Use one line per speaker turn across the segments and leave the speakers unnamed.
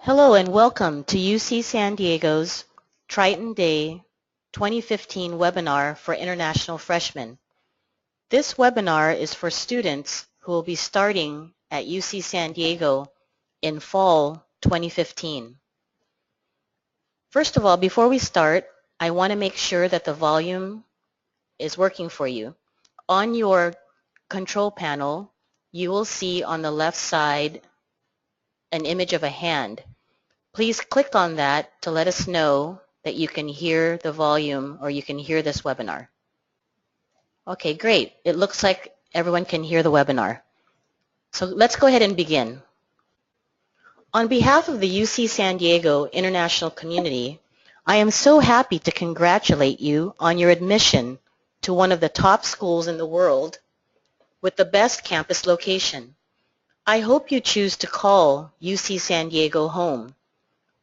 Hello and welcome to UC San Diego's Triton Day 2015 webinar for international freshmen. This webinar is for students who will be starting at UC San Diego in fall 2015. First of all, before we start, I want to make sure that the volume is working for you. On your control panel, you will see on the left side an image of a hand. Please click on that to let us know that you can hear the volume or you can hear this webinar. Okay, great. It looks like everyone can hear the webinar. So let's go ahead and begin. On behalf of the UC San Diego international community, I am so happy to congratulate you on your admission to one of the top schools in the world with the best campus location. I hope you choose to call UC San Diego home.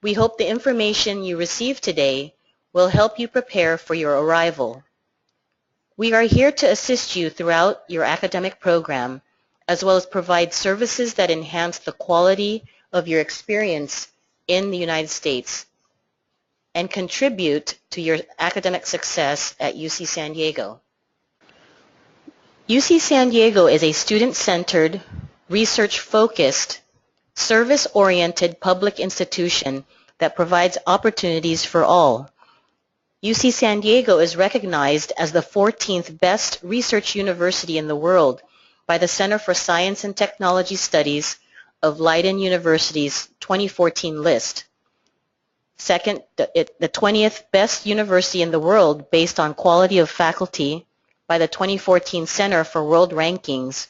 We hope the information you receive today will help you prepare for your arrival. We are here to assist you throughout your academic program, as well as provide services that enhance the quality of your experience in the United States and contribute to your academic success at UC San Diego. UC San Diego is a student-centered, research-focused, service-oriented public institution that provides opportunities for all. UC San Diego is recognized as the 14th best research university in the world by the Center for Science and Technology Studies of Leiden University's 2014 list. Second, the 20th best university in the world based on quality of faculty by the 2014 Center for World Rankings,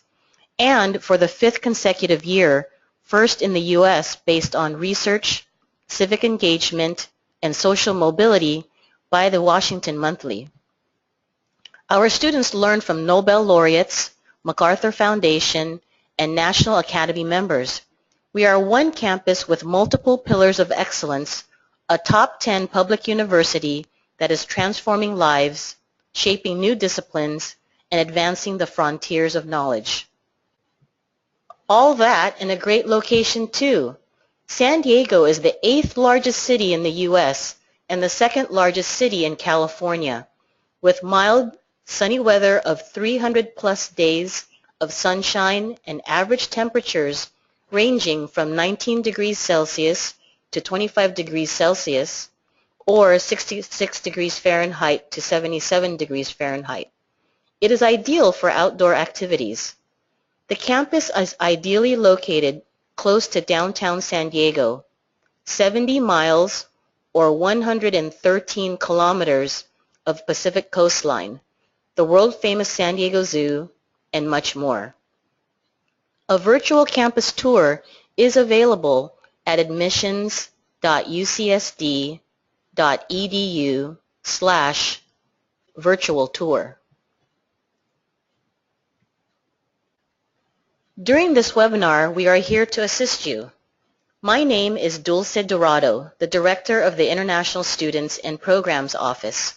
and for the 5th consecutive year, first in the U.S. based on research, civic engagement, and social mobility by the Washington Monthly. Our students learn from Nobel laureates, MacArthur Foundation, and National Academy members. We are one campus with multiple pillars of excellence, a top 10 public university that is transforming lives, shaping new disciplines, and advancing the frontiers of knowledge. All that in a great location too. San Diego is the 8th largest city in the U.S. and the 2nd largest city in California, with mild, sunny weather of 300-plus days of sunshine and average temperatures ranging from 19 degrees Celsius to 25 degrees Celsius, or 66 degrees Fahrenheit to 77 degrees Fahrenheit. It is ideal for outdoor activities. The campus is ideally located close to downtown San Diego, 70 miles or 113 kilometers of Pacific coastline, the world-famous San Diego Zoo, and much more. A virtual campus tour is available at admissions.ucsd.edu/virtual tour. During this webinar, we are here to assist you. My name is Dulce Dorado, the Director of the International Students and Programs Office.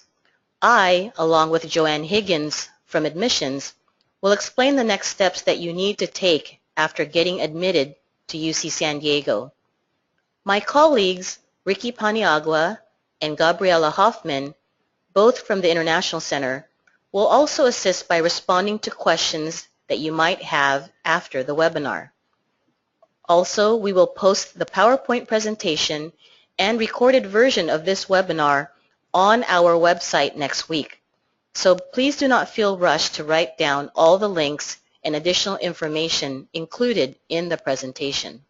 I, along with Joanne Higgins from Admissions, will explain the next steps that you need to take after getting admitted to UC San Diego. My colleagues, Ricky Paniagua and Gabriela Hoffman, both from the International Center, will also assist by responding to questions that you might have after the webinar. Also, we will post the PowerPoint presentation and recorded version of this webinar on our website next week. So please do not feel rushed to write down all the links and additional information included in the presentation.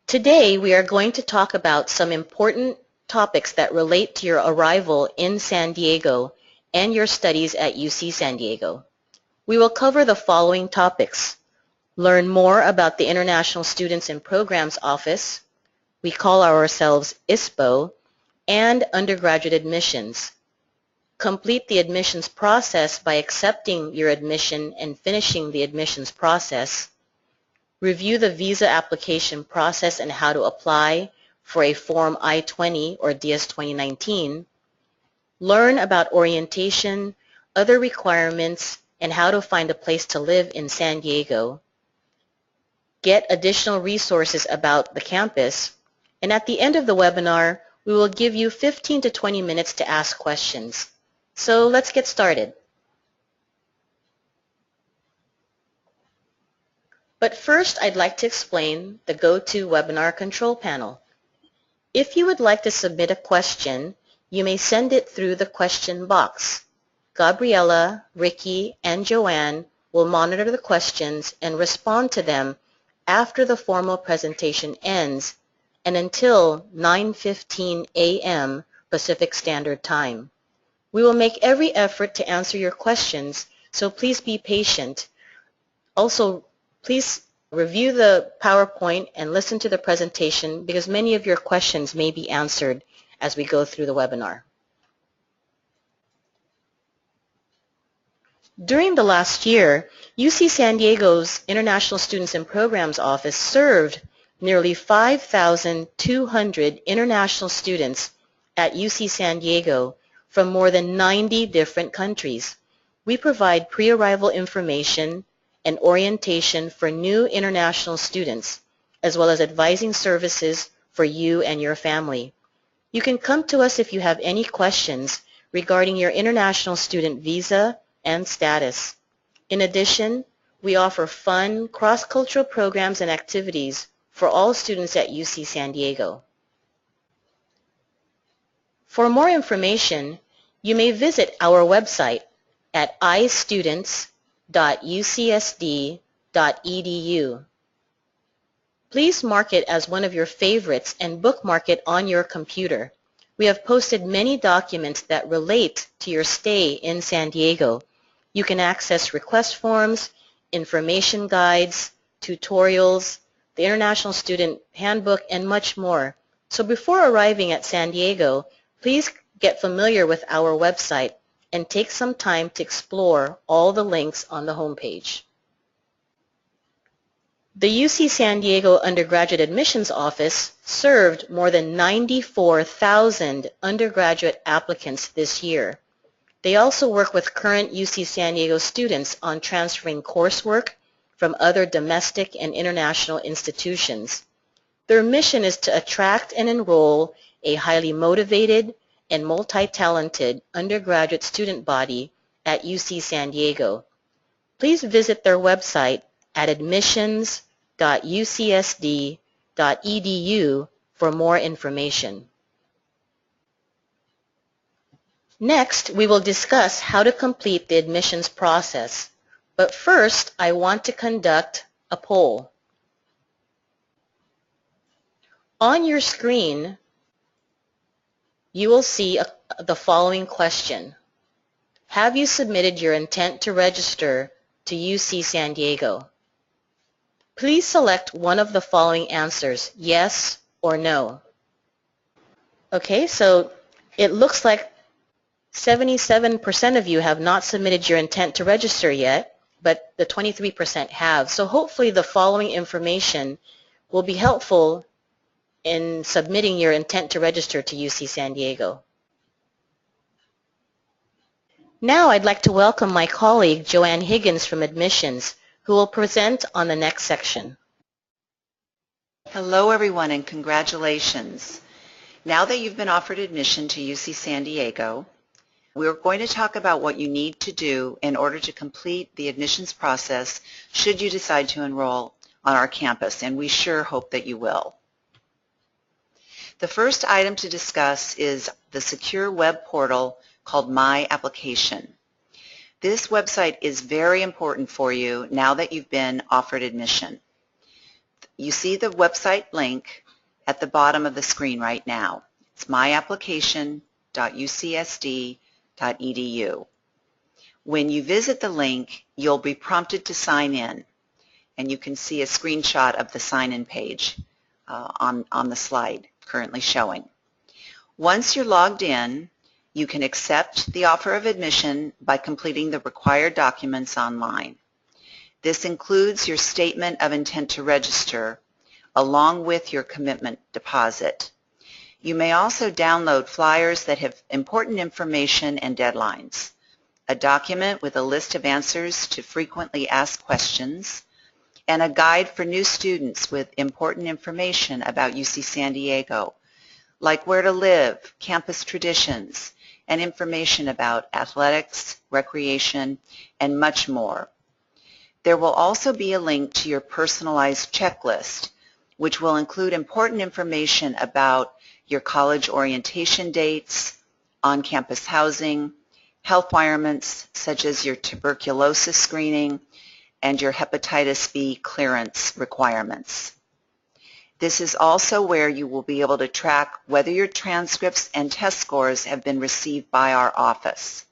Today, we are going to talk about some important topics that relate to your arrival in San Diego and your studies at UC San Diego. We will cover the following topics. Learn more about the International Students and Programs Office, we call ourselves ISPO, and undergraduate admissions. Complete the admissions process by accepting your admission and finishing the admissions process. Review the visa application process and how to apply for a Form I-20 or DS 2019. Learn about orientation, other requirements, and how to find a place to live in San Diego. get additional resources about the campus, and at the end of the webinar, we will give you 15 to 20 minutes to ask questions. So let's get started. But first, I'd like to explain the GoToWebinar control panel. If you would like to submit a question, you may send it through the question box. Gabriella, Ricky, and Joanne will monitor the questions and respond to them after the formal presentation ends and until 9:15 a.m. Pacific Standard Time. We will make every effort to answer your questions, so please be patient. Also, please review the PowerPoint and listen to the presentation because many of your questions may be answered as we go through the webinar. During the last year, UC San Diego's International Students and Programs Office served nearly 5,200 international students at UC San Diego from more than 90 different countries. We provide pre-arrival information and orientation for new international students, as well as advising services for you and your family. You can come to us if you have any questions regarding your international student visa and status. In addition, we offer fun, cross-cultural programs and activities for all students at UC San Diego. For more information, you may visit our website at istudents.ucsd.edu. Please mark it as one of your favorites and bookmark it on your computer. We have posted many documents that relate to your stay in San Diego. You can access request forms, information guides, tutorials, the International Student Handbook, and much more. So before arriving at San Diego, please get familiar with our website and take some time to explore all the links on the homepage. The UC San Diego Undergraduate Admissions Office served more than 94,000 undergraduate applicants this year. They also work with current UC San Diego students on transferring coursework from other domestic and international institutions. Their mission is to attract and enroll a highly motivated and multi-talented undergraduate student body at UC San Diego. Please visit their website at admissions.ucsd.edu for more information. Next, we will discuss how to complete the admissions process. But first, I want to conduct a poll. On your screen, you will see the following question. Have you submitted your intent to register to UC San Diego? Please select one of the following answers, yes or no. Okay, so it looks like 77% of you have not submitted your intent to register yet, but the 23% have. So hopefully the following information will be helpful in submitting your intent to register to UC San Diego. Now I'd like to welcome my colleague Joanne Higgins from Admissions, who will present on the next section.
Hello everyone and congratulations. Now that you've been offered admission to UC San Diego, we're going to talk about what you need to do in order to complete the admissions process should you decide to enroll on our campus, and we sure hope that you will. The first item to discuss is the secure web portal called My Application. This website is very important for you now that you've been offered admission. You see the website link at the bottom of the screen right now. It's myapplication.ucsd.edu. When you visit the link, you'll be prompted to sign in, and you can see a screenshot of the sign-in page on the slide currently showing. Once you're logged in, you can accept the offer of admission by completing the required documents online. This includes your statement of intent to register, along with your commitment deposit. You may also download flyers that have important information and deadlines, a document with a list of answers to frequently asked questions, and a guide for new students with important information about UC San Diego, like where to live, campus traditions, and information about athletics, recreation, and much more. There will also be a link to your personalized checklist, which will include important information about your college orientation dates, on-campus housing, health requirements such as your tuberculosis screening, and your hepatitis B clearance requirements. This is also where you will be able to track whether your transcripts and test scores have been received by our office.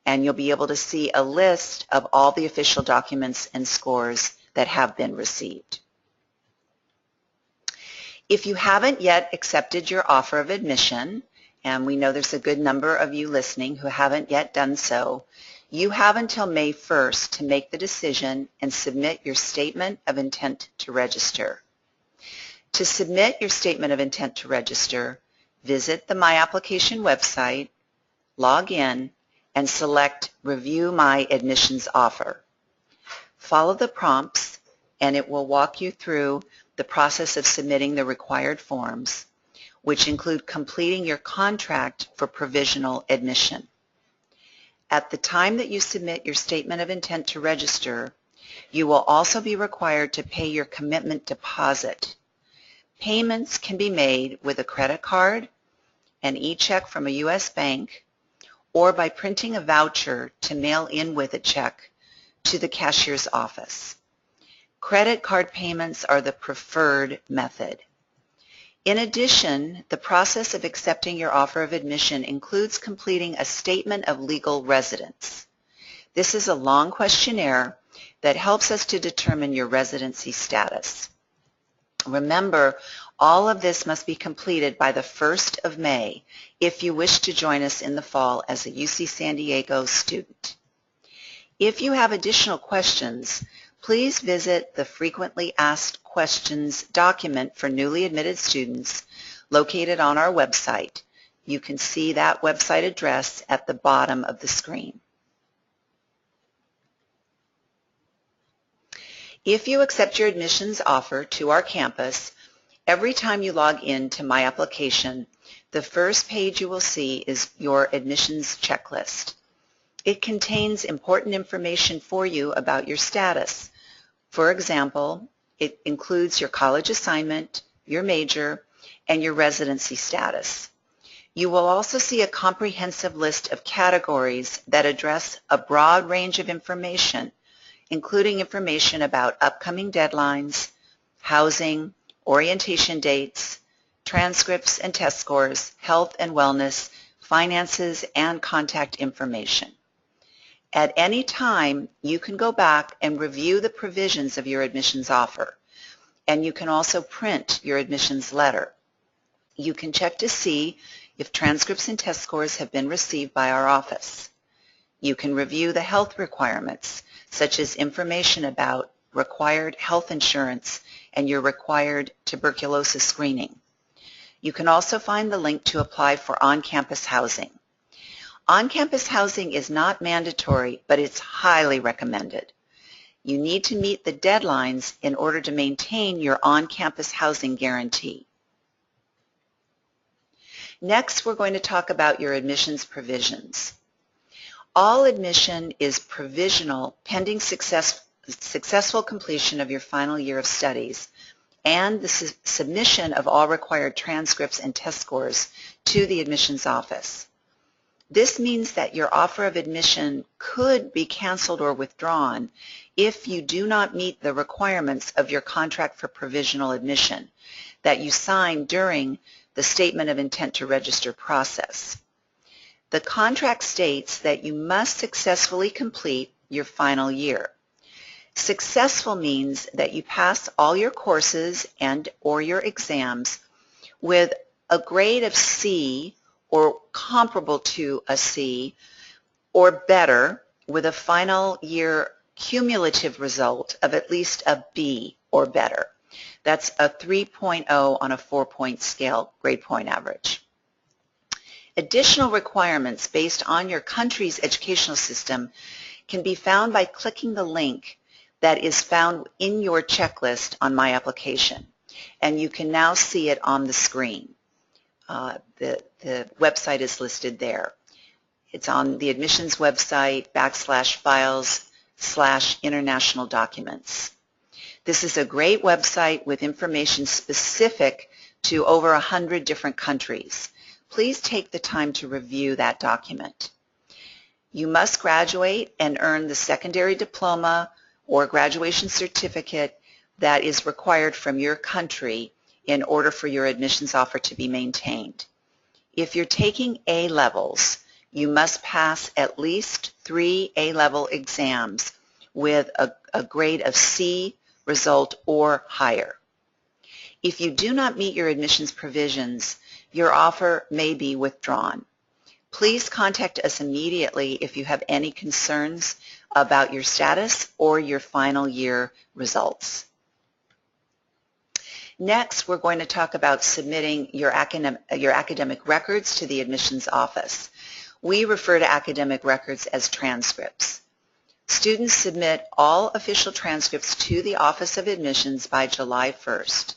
And you'll be able to see a list of all the official documents and scores that have been received. If you haven't yet accepted your offer of admission, and we know there's a good number of you listening who haven't yet done so, you have until May 1st to make the decision and submit your statement of intent to register. To submit your statement of intent to register, visit the My Application website, log in, and select Review My Admissions Offer. Follow the prompts, and it will walk you through the process of submitting the required forms, which include completing your contract for provisional admission. At the time that you submit your statement of intent to register, you will also be required to pay your commitment deposit. Payments can be made with a credit card, an e-check from a U.S. bank, or by printing a voucher to mail in with a check to the cashier's office. Credit card payments are the preferred method. In addition, the process of accepting your offer of admission includes completing a statement of legal residence. This is a long questionnaire that helps us to determine your residency status. Remember, all of this must be completed by the 1st of May if you wish to join us in the fall as a UC San Diego student. If you have additional questions, please visit the Frequently Asked Questions document for newly admitted students located on our website. You can see that website address at the bottom of the screen. If you accept your admissions offer to our campus, every time you log in to My Application, the first page you will see is your admissions checklist. It contains important information for you about your status. For example, it includes your college assignment, your major, and your residency status. You will also see a comprehensive list of categories that address a broad range of information, including information about upcoming deadlines, housing, orientation dates, transcripts and test scores, health and wellness, finances, and contact information. At any time, you can go back and review the provisions of your admissions offer, and you can also print your admissions letter. You can check to see if transcripts and test scores have been received by our office. You can review the health requirements, such as information about required health insurance and your required tuberculosis screening. You can also find the link to apply for on-campus housing. On-campus housing is not mandatory, but it's highly recommended. You need to meet the deadlines in order to maintain your on-campus housing guarantee. Next, we're going to talk about your admissions provisions. All admission is provisional pending successful completion of your final year of studies and the submission of all required transcripts and test scores to the admissions office. This means that your offer of admission could be canceled or withdrawn if you do not meet the requirements of your contract for provisional admission that you signed during the Statement of Intent to Register process. The contract states that you must successfully complete your final year. Successful means that you pass all your courses and/or your exams with a grade of C or comparable to a C or better with a final year cumulative result of at least a B or better. That's a 3.0 on a 4-point scale grade point average. Additional requirements based on your country's educational system can be found by clicking the link that is found in your checklist on My Application, and you can now see it on the screen. The website is listed there. It's on the admissions website, /files/international documents. This is a great website with information specific to over 100 different countries. Please take the time to review that document. You must graduate and earn the secondary diploma or graduation certificate that is required from your country in order for your admissions offer to be maintained. If you're taking A-levels, you must pass at least 3 A-level exams with a grade of C result or higher. If you do not meet your admissions provisions, your offer may be withdrawn. Please contact us immediately if you have any concerns about your status or your final year results. Next, we're going to talk about submitting your academic records to the admissions office. We refer to academic records as transcripts. Students submit all official transcripts to the Office of Admissions by July 1st.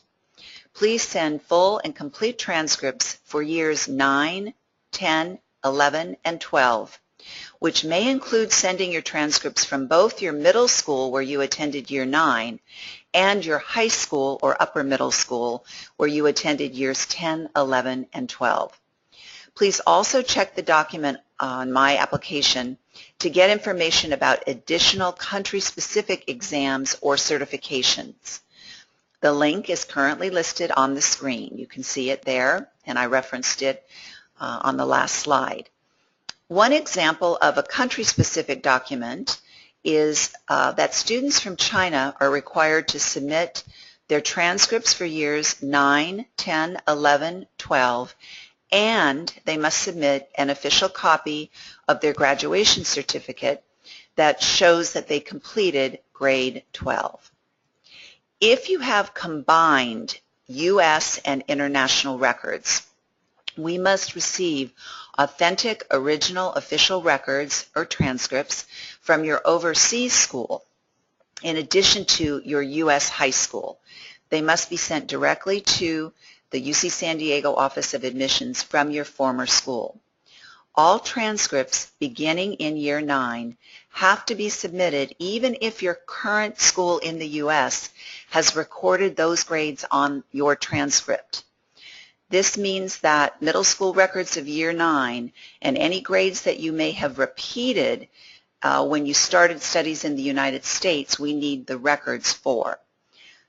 Please send full and complete transcripts for years 9, 10, 11, and 12, which may include sending your transcripts from both your middle school where you attended year 9 and your high school or upper middle school where you attended years 10, 11, and 12. Please also check the document on My Application to get information about additional country-specific exams or certifications. The link is currently listed on the screen. You can see it there, and I referenced it on the last slide. One example of a country-specific document is that students from China are required to submit their transcripts for years 9, 10, 11, 12, and they must submit an official copy of their graduation certificate that shows that they completed grade 12. If you have combined U.S. and international records, we must receive authentic original official records or transcripts from your overseas school in addition to your U.S. high school. They must be sent directly to the UC San Diego Office of Admissions from your former school. All transcripts beginning in year 9 have to be submitted even if your current school in the U.S. has recorded those grades on your transcript. This means that middle school records of year 9 and any grades that you may have repeated when you started studies in the United States, we need the records for.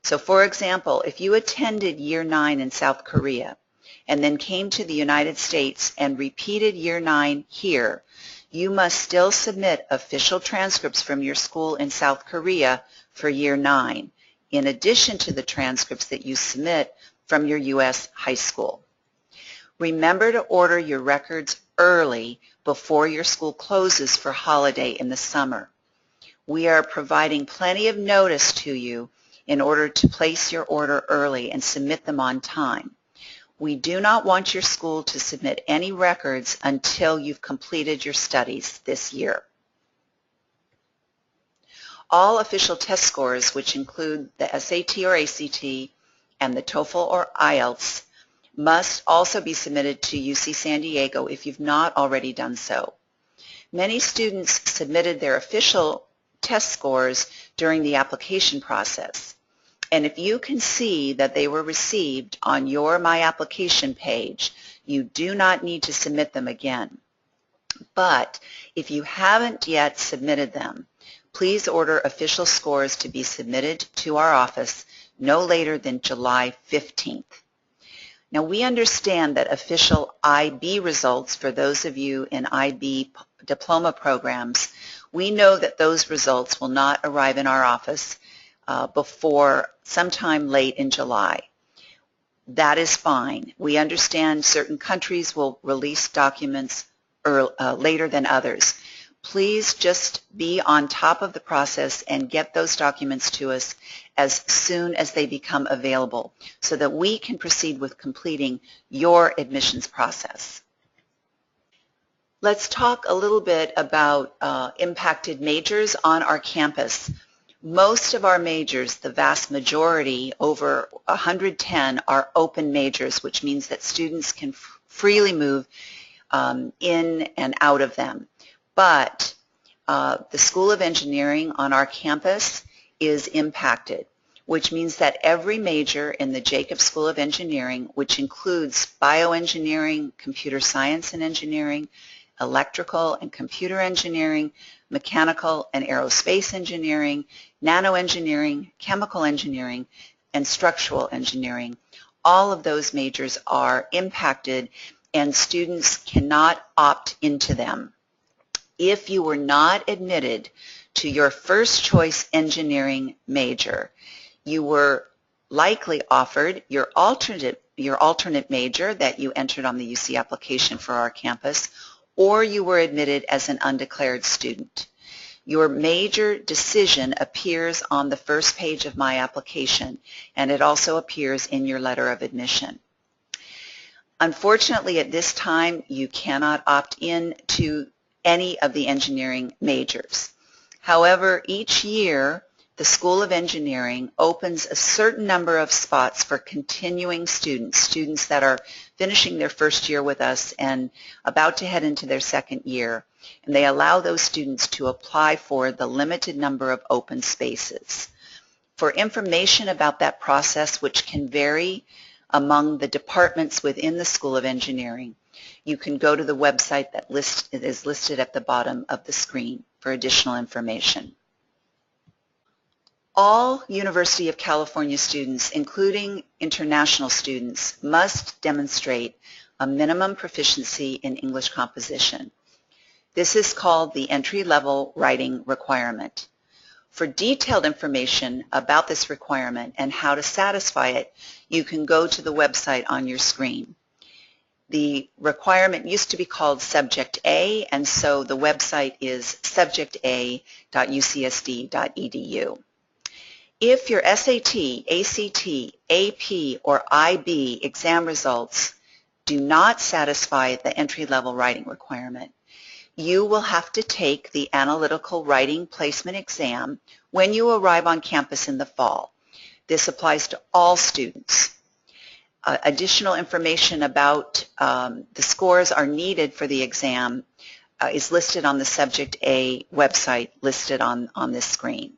So for example, if you attended year 9 in South Korea and then came to the United States and repeated year 9 here, you must still submit official transcripts from your school in South Korea for year 9, in addition to the transcripts that you submit from your U.S. high school. Remember to order your records early before your school closes for holiday in the summer. We are providing plenty of notice to you in order to place your order early and submit them on time. We do not want your school to submit any records until you've completed your studies this year. All official test scores, which include the SAT or ACT and the TOEFL or IELTS, must also be submitted to UC San Diego if you've not already done so. Many students submitted their official test scores during the application process. And if you can see that they were received on your My Application page, you do not need to submit them again. But if you haven't yet submitted them, please order official scores to be submitted to our office no later than July 15th. Now, we understand that official IB results, for those of you in IB diploma programs, we know that those results will not arrive in our office before sometime late in July. That is fine. We understand certain countries will release documents later than others. Please just be on top of the process and get those documents to us as soon as they become available so that we can proceed with completing your admissions process. Let's talk a little bit about impacted majors on our campus. Most of our majors, the vast majority, over 110, are open majors, which means that students can freely move in and out of them. But the School of Engineering on our campus is impacted, which means that every major in the Jacobs School of Engineering, which includes bioengineering, computer science and engineering, electrical and computer engineering, mechanical and aerospace engineering, nanoengineering, chemical engineering, and structural engineering, all of those majors are impacted and students cannot opt into them. If you were not admitted to your first choice engineering major, you were likely offered your alternate major that you entered on the UC application for our campus, or you were admitted as an undeclared student. Your major decision appears on the first page of my application, and it also appears in your letter of admission. Unfortunately, at this time, you cannot opt in to any of the engineering majors. However, each year, the School of Engineering opens a certain number of spots for continuing students, students that are finishing their first year with us and about to head into their second year. And they allow those students to apply for the limited number of open spaces. For information about that process, which can vary among the departments within the School of Engineering, you can go to the website that is listed at the bottom of the screen for additional information. All University of California students, including international students, must demonstrate a minimum proficiency in English composition. This is called the entry-level writing requirement. For detailed information about this requirement and how to satisfy it, you can go to the website on your screen. The requirement used to be called Subject A, and so the website is subjecta.ucsd.edu. If your SAT, ACT, AP, or IB exam results do not satisfy the entry-level writing requirement, you will have to take the analytical writing placement exam when you arrive on campus in the fall. This applies to all students. Additional information about the scores are needed for the exam is listed on the Subject A website listed on this screen.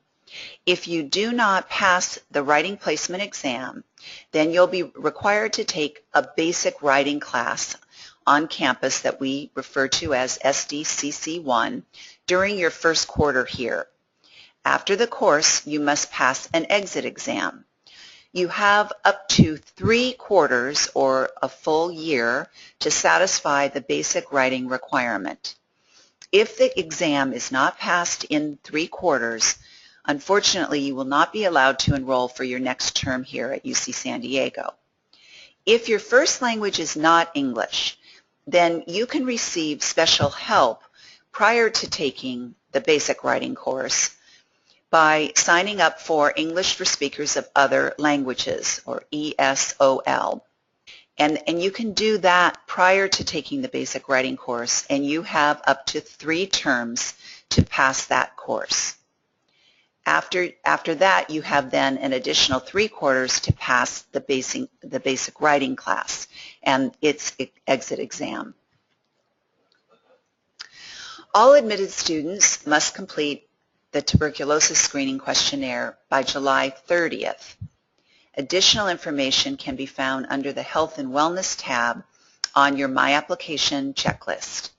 If you do not pass the writing placement exam, then you'll be required to take a basic writing class on campus that we refer to as SDCC1 during your first quarter here. After the course, you must pass an exit exam. You have up to 3 quarters or a full year to satisfy the basic writing requirement. If the exam is not passed in 3 quarters, unfortunately, you will not be allowed to enroll for your next term here at UC San Diego. If your first language is not English, then you can receive special help prior to taking the basic writing course by signing up for English for Speakers of Other Languages, or ESOL. And you can do that prior to taking the basic writing course, and you have up to 3 terms to pass that course. After that, you have then an additional 3 quarters to pass the basic writing class and its exit exam. All admitted students must complete the tuberculosis screening questionnaire by July 30th. Additional information can be found under the Health and Wellness tab on your My Application checklist.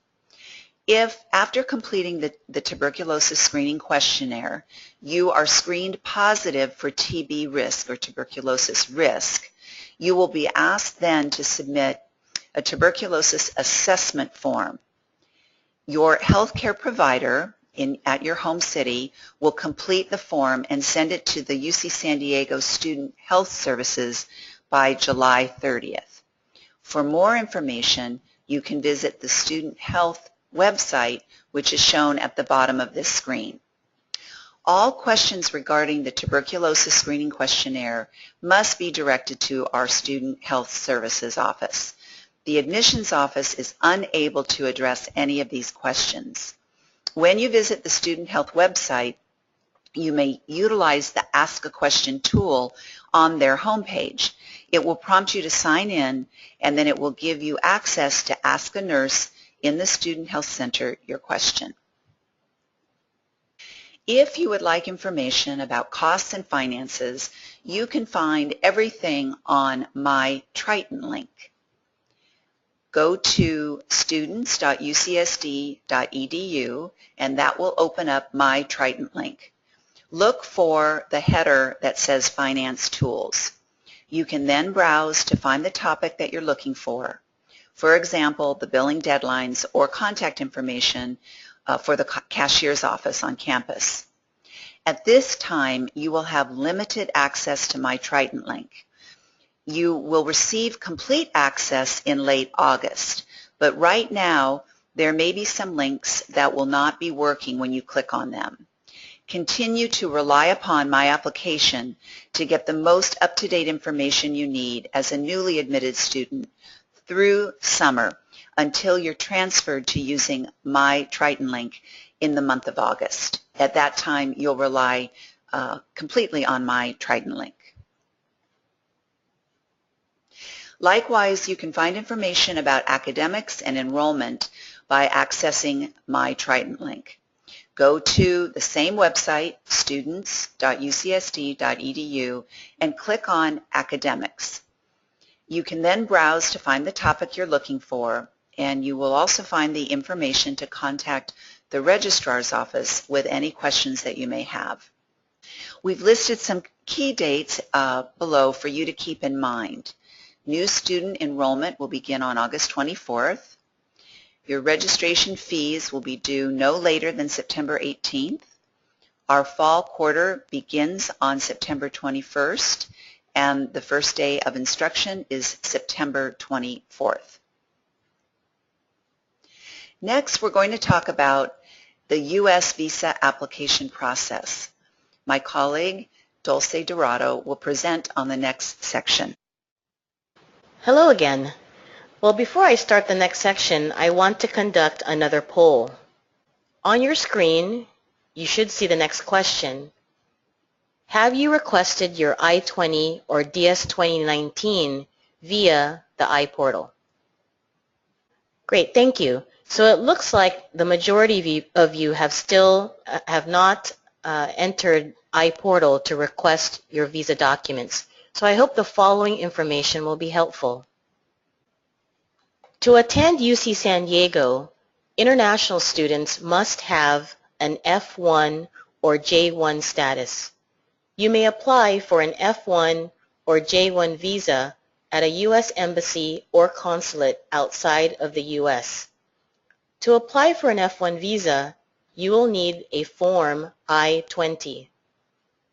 If, after completing the tuberculosis screening questionnaire, you are screened positive for TB risk or tuberculosis risk, you will be asked then to submit a tuberculosis assessment form. Your healthcare provider at your home city will complete the form and send it to the UC San Diego Student Health Services by July 30th. For more information, you can visit the Student Health website, which is shown at the bottom of this screen. All questions regarding the tuberculosis screening questionnaire must be directed to our Student Health Services office. The admissions office is unable to address any of these questions. When you visit the Student Health website, you may utilize the Ask a Question tool on their homepage. It will prompt you to sign in, and then it will give you access to ask a nurse in the Student Health Center your question. If you would like information about costs and finances, you can find everything on my Triton link. Go to students.ucsd.edu and that will open up my Triton link. Look for the header that says Finance Tools. You can then browse to find the topic that you're looking for. For example, the billing deadlines or contact information for the cashier's office on campus. At this time, you will have limited access to my Triton link. You will receive complete access in late August, but right now there may be some links that will not be working when you click on them. Continue to rely upon my application to get the most up-to-date information you need as a newly admitted student through summer until you're transferred to using my Triton link in the month of August. At that time, you'll rely completely on my Triton link. Likewise, you can find information about academics and enrollment by accessing my Triton link. Go to the same website, students.ucsd.edu, and click on Academics. You can then browse to find the topic you're looking for, and you will also find the information to contact the registrar's office with any questions that you may have. We've listed some key dates below for you to keep in mind. New student enrollment will begin on August 24th. Your registration fees will be due no later than September 18th. Our fall quarter begins on September 21st, and the first day of instruction is September 24th. Next, we're going to talk about the U.S. visa application process. My colleague, Dulce Dorado, will present on the next section.
Hello again. Well, before I start the next section, I want to conduct another poll. On your screen, you should see the next question. Have you requested your I-20 or DS-2019 via the IPortal? Great, thank you. So it looks like the majority of you have not entered IPortal to request your visa documents. So I hope the following information will be helpful. To attend UC San Diego, international students must have an F1 or J1 status. You may apply for an F1 or J1 visa at a U.S. embassy or consulate outside of the U.S. To apply for an F1 visa, you will need a Form I-20.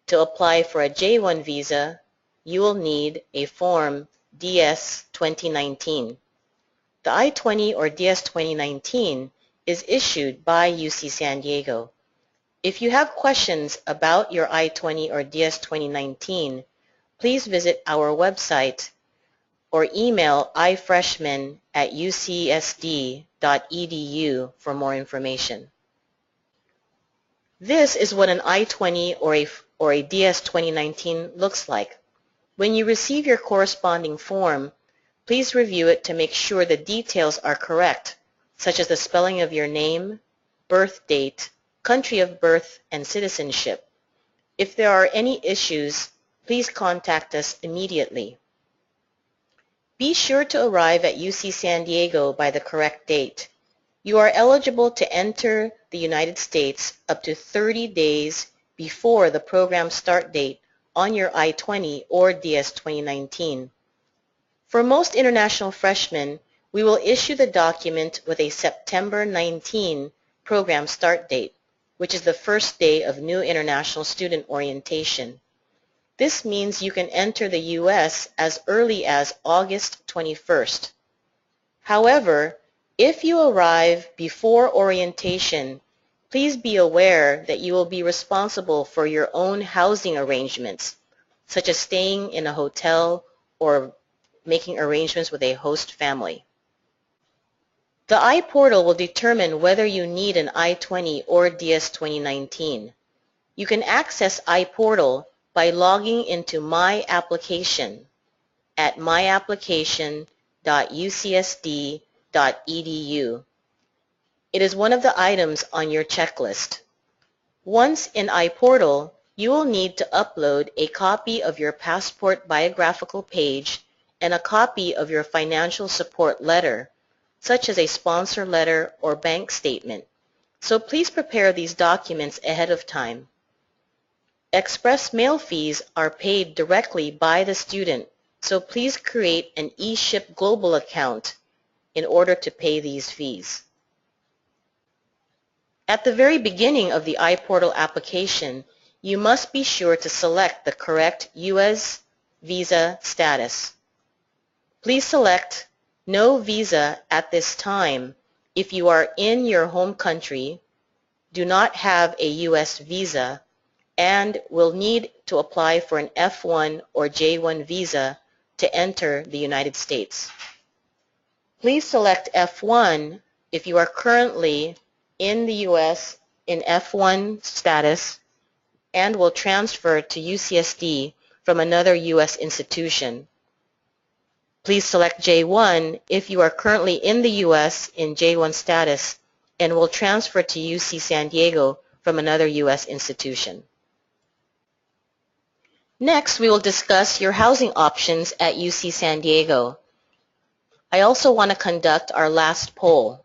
To apply for a J1 visa, you will need a Form DS-2019. The I-20 or DS-2019 is issued by UC San Diego. If you have questions about your I-20 or DS-2019, please visit our website or email ifreshmen@ucsd.edu for more information. This is what an I-20 or a DS-2019 looks like. When you receive your corresponding form, please review it to make sure the details are correct, such as the spelling of your name, birth date, country of birth, and citizenship. If there are any issues, please contact us immediately. Be sure to arrive at UC San Diego by the correct date. You are eligible to enter the United States up to 30 days before the program start date on your I-20 or DS-2019. For most international freshmen, we will issue the document with a September 19 program start date, which is the first day of new international student orientation. This means you can enter the U.S. as early as August 21st. However, if you arrive before orientation, please be aware that you will be responsible for your own housing arrangements, such as staying in a hotel or making arrangements with a host family. The IPortal will determine whether you need an I-20 or DS-2019. You can access iPortal by logging into My Application at myapplication.ucsd.edu. It is one of the items on your checklist. Once in iPortal, you will need to upload a copy of your passport biographical page and a copy of your financial support letter, such as a sponsor letter or bank statement. So please prepare these documents ahead of time. Express mail fees are paid directly by the student, so please create an eShip Global account in order to pay these fees. At the very beginning of the iPortal application, you must be sure to select the correct U.S. visa status. Please select No Visa at this time if you are in your home country, do not have a U.S. visa, and will need to apply for an F1 or J1 visa to enter the United States. Please select F1 if you are currently in the U.S. in F1 status and will transfer to UCSD from another U.S. institution. Please select J1 if you are currently in the U.S. in J1 status and will transfer to UC San Diego from another U.S. institution. Next, we will discuss your housing options at UC San Diego. I also want to conduct our last poll.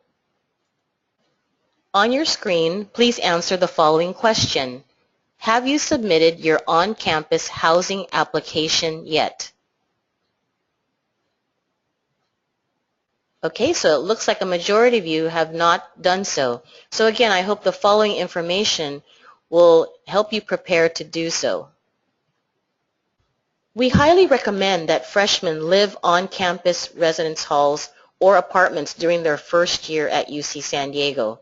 On your screen, please answer the following question. Have you submitted your on-campus housing application yet? Okay, so it looks like a majority of you have not done so. So again, I hope the following information will help you prepare to do so. We highly recommend that freshmen live on-campus residence halls or apartments during their first year at UC San Diego.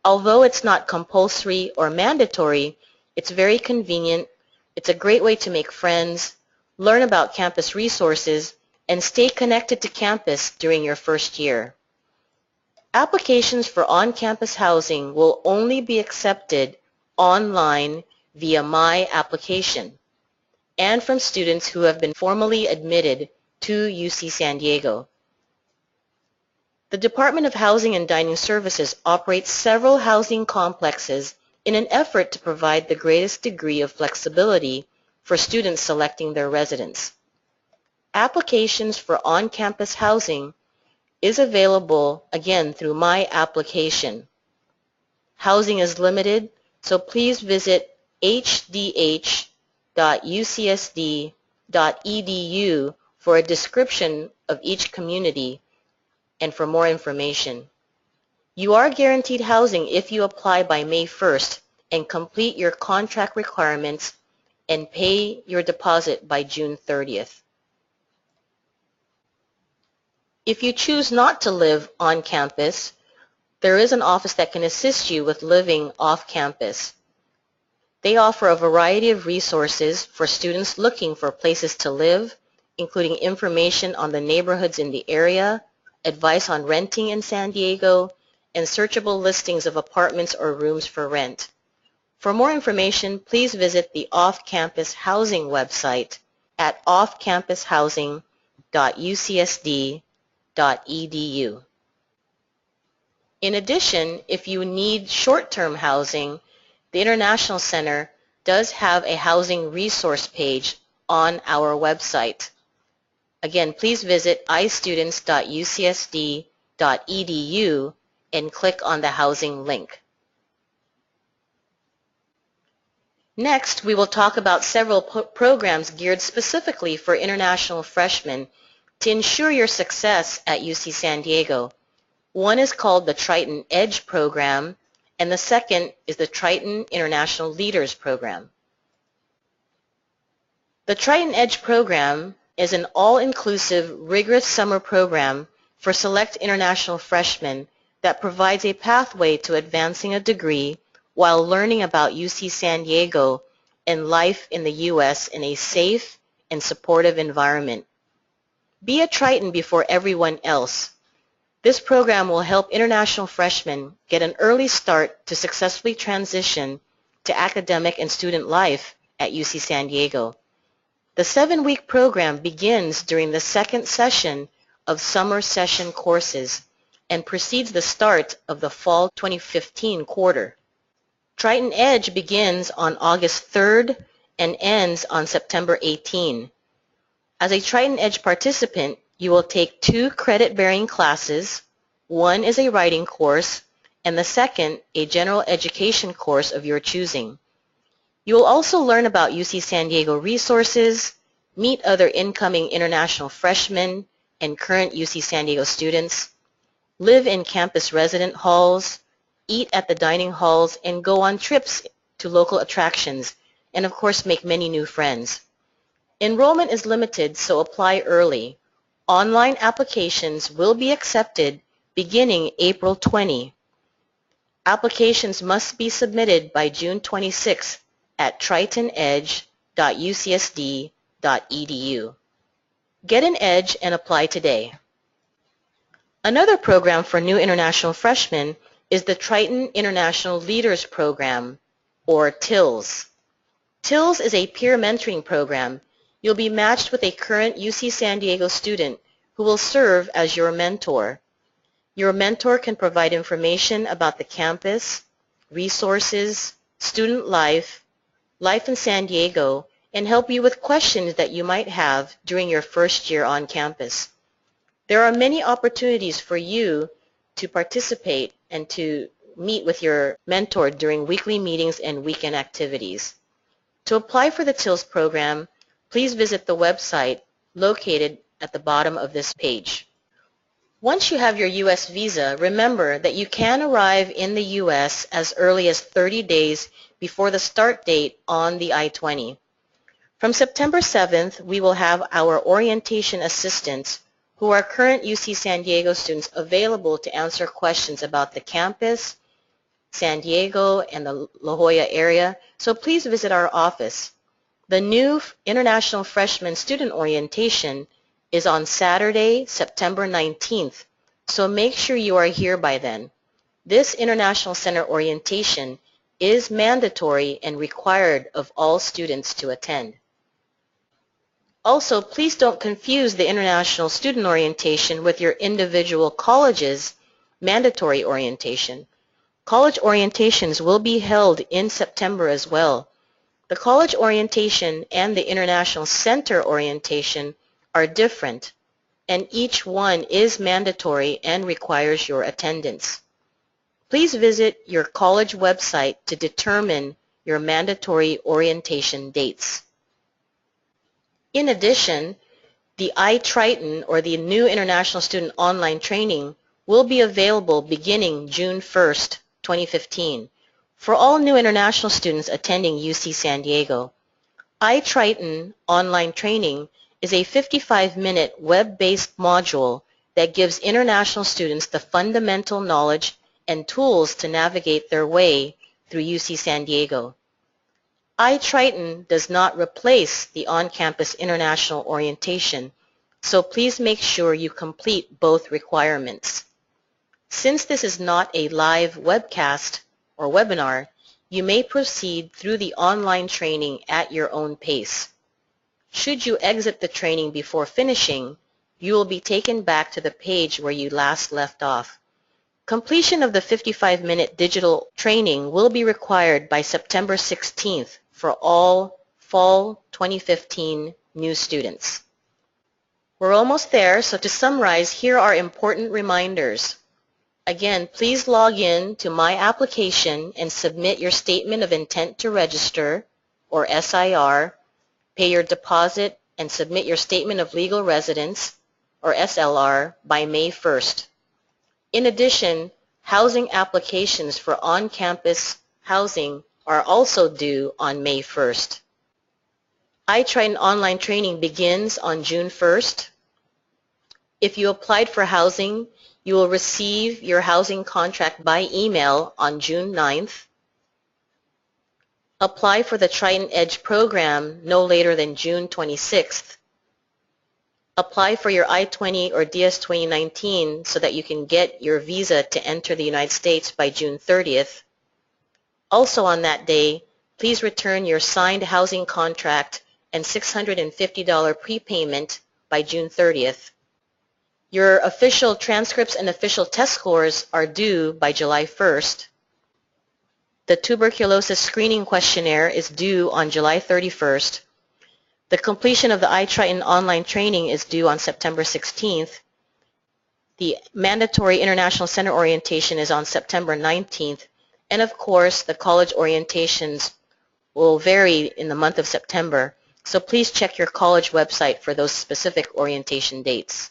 Although it's not compulsory or mandatory, it's very convenient, it's a great way to make friends, learn about campus resources, and stay connected to campus during your first year. Applications for on-campus housing will only be accepted online via My Application and from students who have been formally admitted to UC San Diego. The Department of Housing and Dining Services operates several housing complexes in an effort to provide the greatest degree of flexibility for students selecting their residence. Applications for on-campus housing is available again through My Application. Housing is limited, so please visit hdh.ucsd.edu for a description of each community and for more information. You are guaranteed housing if you apply by May 1st and complete your contract requirements and pay your deposit by June 30th. If you choose not to live on campus, there is an office that can assist you with living off campus. They offer a variety of resources for students looking for places to live, including information on the neighborhoods in the area, advice on renting in San Diego, and searchable listings of apartments or rooms for rent. For more information, please visit the OffCampus Housing website at offcampushousing.ucsd.edu. In addition, if you need short-term housing, the International Center does have a housing resource page on our website. Again, please visit istudents.ucsd.edu and click on the housing link. Next, we will talk about several programs geared specifically for international freshmen to ensure your success at UC San Diego. One is called the Triton Edge program, and the second is the Triton International Leaders program. The Triton Edge program is an all-inclusive, rigorous summer program for select international freshmen that provides a pathway to advancing a degree while learning about UC San Diego and life in the U.S. in a safe and supportive environment. Be a Triton before everyone else. This program will help international freshmen get an early start to successfully transition to academic and student life at UC San Diego. The 7-week program begins during the second session of summer session courses and precedes the start of the fall 2015 quarter. Triton Edge begins on August 3rd and ends on September 18. As a Triton Edge participant, you will take 2 credit-bearing classes. One is a writing course, and the second, a general education course of your choosing. You will also learn about UC San Diego resources, meet other incoming international freshmen and current UC San Diego students, live in campus resident halls, eat at the dining halls, and go on trips to local attractions, and of course make many new friends. Enrollment is limited, so apply early. Online applications will be accepted beginning April 20. Applications must be submitted by June 26 at tritonedge.ucsd.edu. Get an edge and apply today. Another program for new international freshmen is the Triton International Leaders Program, or TILS. TILS is a peer mentoring program. You'll be matched with a current UC San Diego student who will serve as your mentor. Your mentor can provide information about the campus, resources, student life, life in San Diego, and help you with questions that you might have during your first year on campus. There are many opportunities for you to participate and to meet with your mentor during weekly meetings and weekend activities. To apply for the TILS program, please visit the website located at the bottom of this page. Once you have your U.S. visa, remember that you can arrive in the U.S. as early as 30 days before the start date on the I-20. From September 7th, we will have our orientation assistants who are current UC San Diego students available to answer questions about the campus, San Diego, and the La Jolla area, so please visit our office. The new International Freshman Student Orientation is on Saturday, September 19th, so make sure you are here by then. This International Center orientation is mandatory and required of all students to attend. Also, please don't confuse the International Student Orientation with your individual college's mandatory orientation. College orientations will be held in September as well. The college orientation and the International Center orientation are different, and each one is mandatory and requires your attendance. Please visit your college website to determine your mandatory orientation dates. In addition, the ITriton, or the new International Student Online Training, will be available beginning June 1st, 2015, for all new international students attending UC San Diego. ITriton Online Training is a 55-minute web-based module that gives international students the fundamental knowledge and tools to navigate their way through UC San Diego. ITriton does not replace the on-campus international orientation, so please make sure you complete both requirements. Since this is not a live webcast or webinar, you may proceed through the online training at your own pace. Should you exit the training before finishing, you will be taken back to the page where you last left off. Completion of the 55-minute digital training will be required by September 16th for all fall 2015 new students. We're almost there, so to summarize, here are important reminders. Again, please log in to My Application and submit your Statement of Intent to Register, or SIR, pay your deposit, and submit your Statement of Legal Residence, or SLR, by May 1st. In addition, housing applications for on-campus housing are also due on May 1st. ITriton online training begins on June 1st. If you applied for housing, you will receive your housing contract by email on June 9th. Apply for the Triton Edge program no later than June 26th. Apply for your I-20 or DS 2019 so that you can get your visa to enter the United States by June 30th. Also on that day, please return your signed housing contract and $650 prepayment by June 30th. Your official transcripts and official test scores are due by July 1st. The tuberculosis screening questionnaire is due on July 31st. The completion of the ITriton online training is due on September 16th. The mandatory International Center orientation is on September 19th. And of course, the college orientations will vary in the month of September, so please check your college website for those specific orientation dates.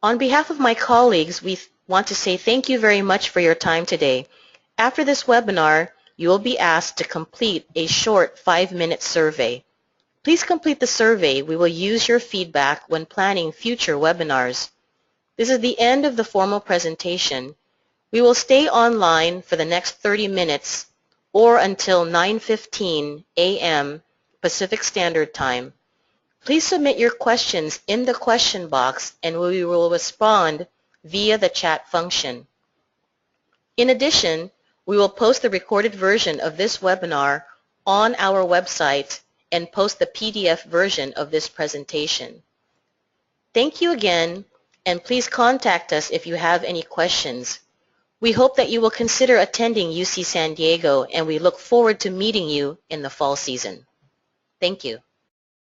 On behalf of my colleagues, we want to say thank you very much for your time today. After this webinar, you will be asked to complete a short 5-minute survey. Please complete the survey. We will use your feedback when planning future webinars. This is the end of the formal presentation. We will stay online for the next 30 minutes or until 9:15 a.m. Pacific Standard Time. Please submit your questions in the question box and we will respond via the chat function. In addition, we will post the recorded version of this webinar on our website and post the PDF version of this presentation. Thank you again, and please contact us if you have any questions. We hope that you will consider attending UC San Diego, and we look forward to meeting you in the fall season. Thank you.